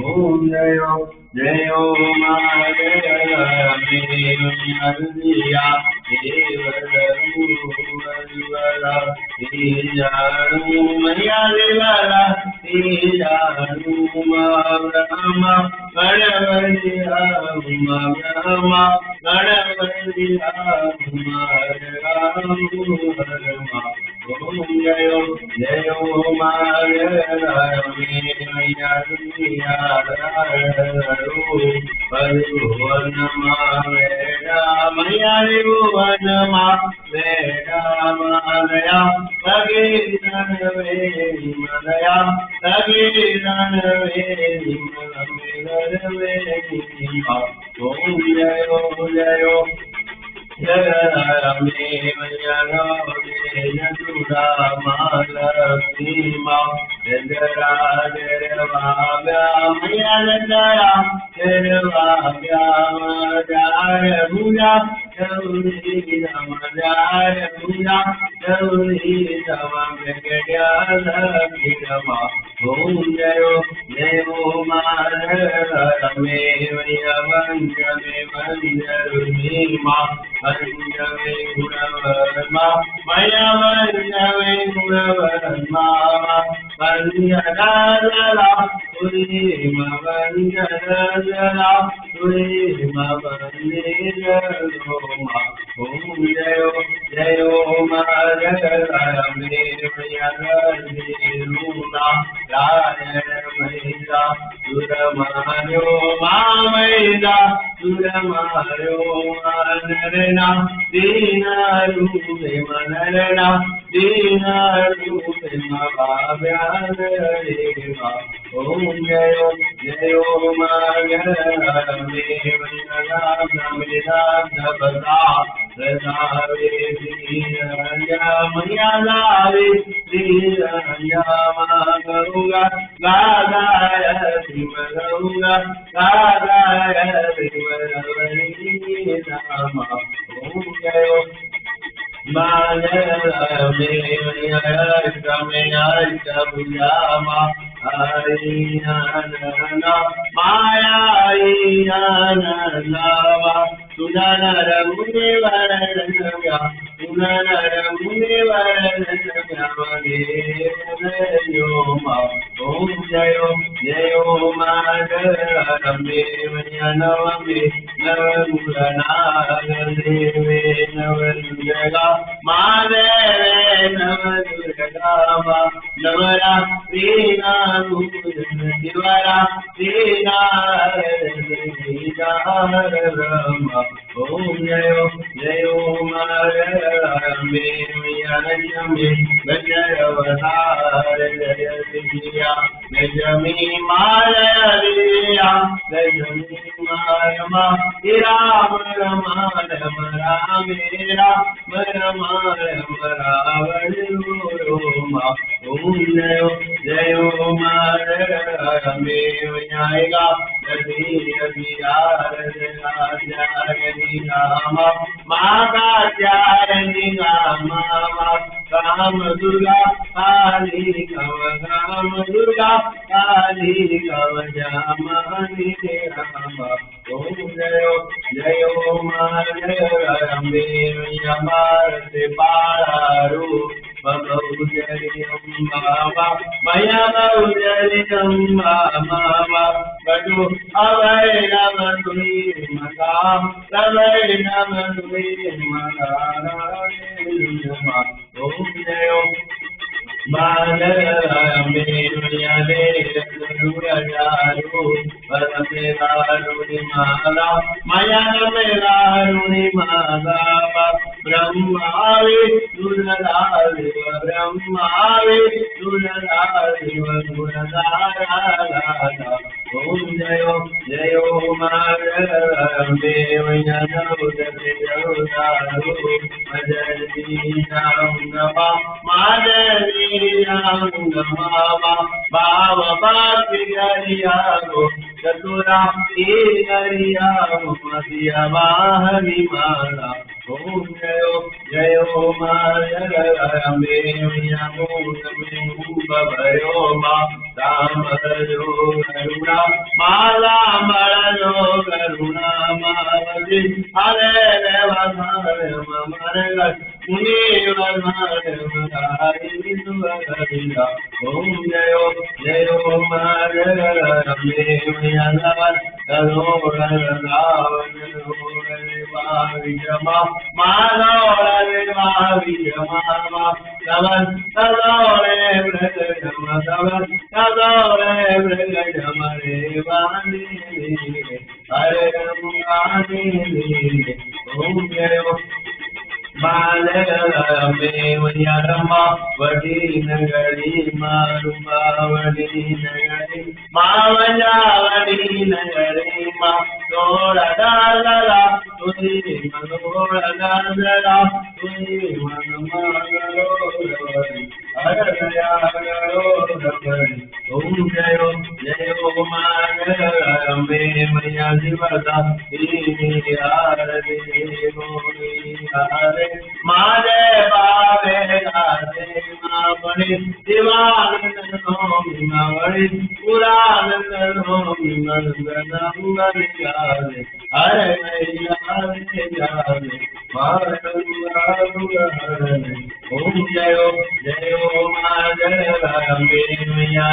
Om Jayo Jayo Madhya Meriya Devara Tijanu Maya Devara Tijanu Brahma Ganavati Brahma Ganavati Brahma Om Jayo Jayo Madhya Meriya Maya Devana Veda Madaya Sagiran Vedi Madaya Sagiran Vedi Madaya Om Jayo Jayo Jagame Mayagame Yadura Malakima Jagara Jervabya Mayadara Jervabya Jaya Buddha Jauri Namadaya Buddha Jauri Namagaya Lakirama Om Jayo Jayo Madhurame Mayavangame Manjarumi Vanjave Gunavarma Maya Vanjave Gunavarma Vanjadala Urima Vanjadala Urima Vanjadaloma Om Jayo Jayo Madhurame Mayadaliruna Rayana Maida Suramayo Mamaida Suramayo Manarena Dina Rupe Manarena Dina Rupe Mabhavyadeva Om Jayo Jayo Magarame Vanyagamnamidabdabada Radhave Sriranja Mayadave Sriranja Magaruga Gadaya Srimagaruga Gadaya Srimagaruga Nama Om Jayo Madhurame Mayagame Ariyanana Maya Ariyanana Sunanara Munivaranaya Sunanara Munivaranaya Yoma Om Jayo Jayo Madhurame Mayagame Navamulanagandeve Navadurga Madheve Navadurgama Navara Srina Divara Srina Rama Om Jayo Jayo Madhurame Mayagame Gajayavadara Jayadiya Gajami Maya Diya Gajami Mayama Ram Rama Rama Ramera Rama Rama Ravaruma Om Jayo Jayo Madhurame Mayaiga Jagani Rama Maga Jagani Rama Rama Durga Kali Kava Rama Durga Kali Kava Jamani Rama Om Jayo Jayo Madhurame Yamarate Pararu Bhagavujariam Baba Maya Bhagavujariam Baba Badu Avai Namaturi Mata Ravai Namaturi Mata Om Jayo Madhurame Mayadeva Suryajaru Varame Varuni Mala Mayame Varuni Mala Brahmavi Duradari Brahmavi Duradari Duradara Om Jayo Jayo Madhurame Mayadeva Majari Sangama Madari Sangama Baba Bhakti Hariyago चतुरा ईगरिया मदिया वाहनी माला ओम जयो मायरमे भयो मा राम करुणा माला मलो करुणा मावती हरे मर मुनि ओम जयो मायरमे विजमा मानोरे विजमा तवन तदोरे मृगजम तवन तदोरे मृगजम रे वाणी हरे मुनि ओम जयो मालरमे वडी नगरी मारुमा वडी नगरी मावजा वडी नगरी मा तोड़ा दादा तुझी मनोड़ दादा तुझी मन मारो हर दया ओम जयो जयो मालरमे मैया दिवसा हरे मारे बाबे राधे मावणी शिवानंद नोमी मावणी पुरानंद नोमी नंदन मंगल हरे हरे ओम जयो जयो माधरमे मैया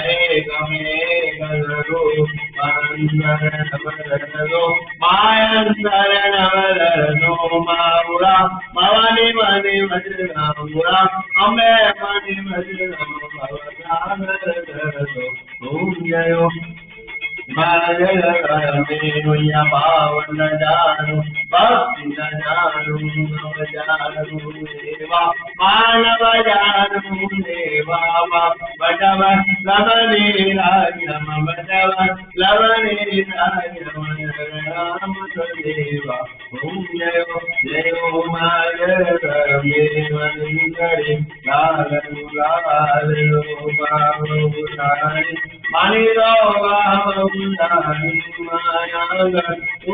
गो मायंदर नवरनो मामुरा मवनि मनि वज्रमुरा अम्बे मनि वज्रमो ओम जयो मैया पावन जानु भक्ति न जानु नव जानु देवा मानव जानु देवा बटव लवने राजम बटव लवने राजम राम देवा ओम जयो जयो मायरमे वंदरे लाल लाल मणि माया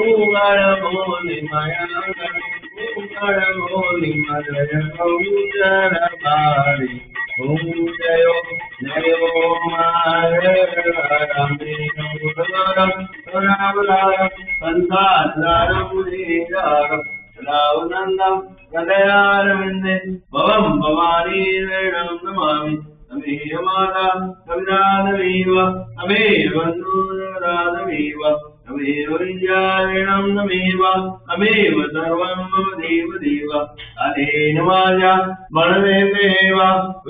उमर मोली माया उमर मोली मदय कौजर बारी ओम जयो जयो मायरमे रावनंदम हृदयारविंदे भवम भवानी वेणं नमामि अमेव माता कविराधवीव अमेव बन्धुराधवीव अमेव विद्यावेणं नमेव अमेव सर्वं मम देव देव अनेन माया मनमेव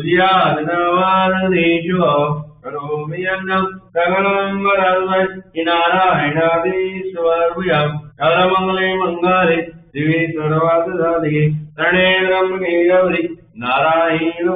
उद्यादनवादनेषु करोमि यज्ञं सकलं वरद्वै नारायणादीश्वरभूयं सर्वमङ्गले मङ्गले दिवे सर्वार्थसाधिके शरणे त्र्यम्बके गौरि नारायण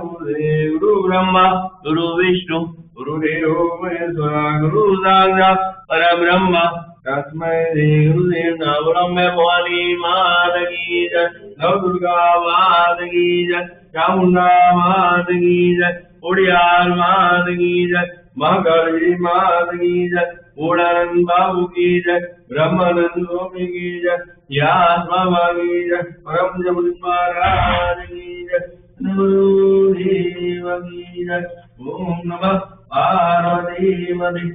गुरु ब्रह्मा गुरु विष्णु गुरुदेव महेश्वरा गुरु साक्षात् परब्रह्म तस्मै श्री गुरुदेव नमः भवानी मात की जय नव दुर्गा मात की जय चामुंडा मात की जय उड़ियाल मात की जय महाकाली मात की जय पूर्णानंद बाबू की जय ब्रह्मानंद स्वामी की जय व्यास बाबा की जय परम जगत महाराज की जय गुरुदेव की जय ओम नमः पार्वती पते।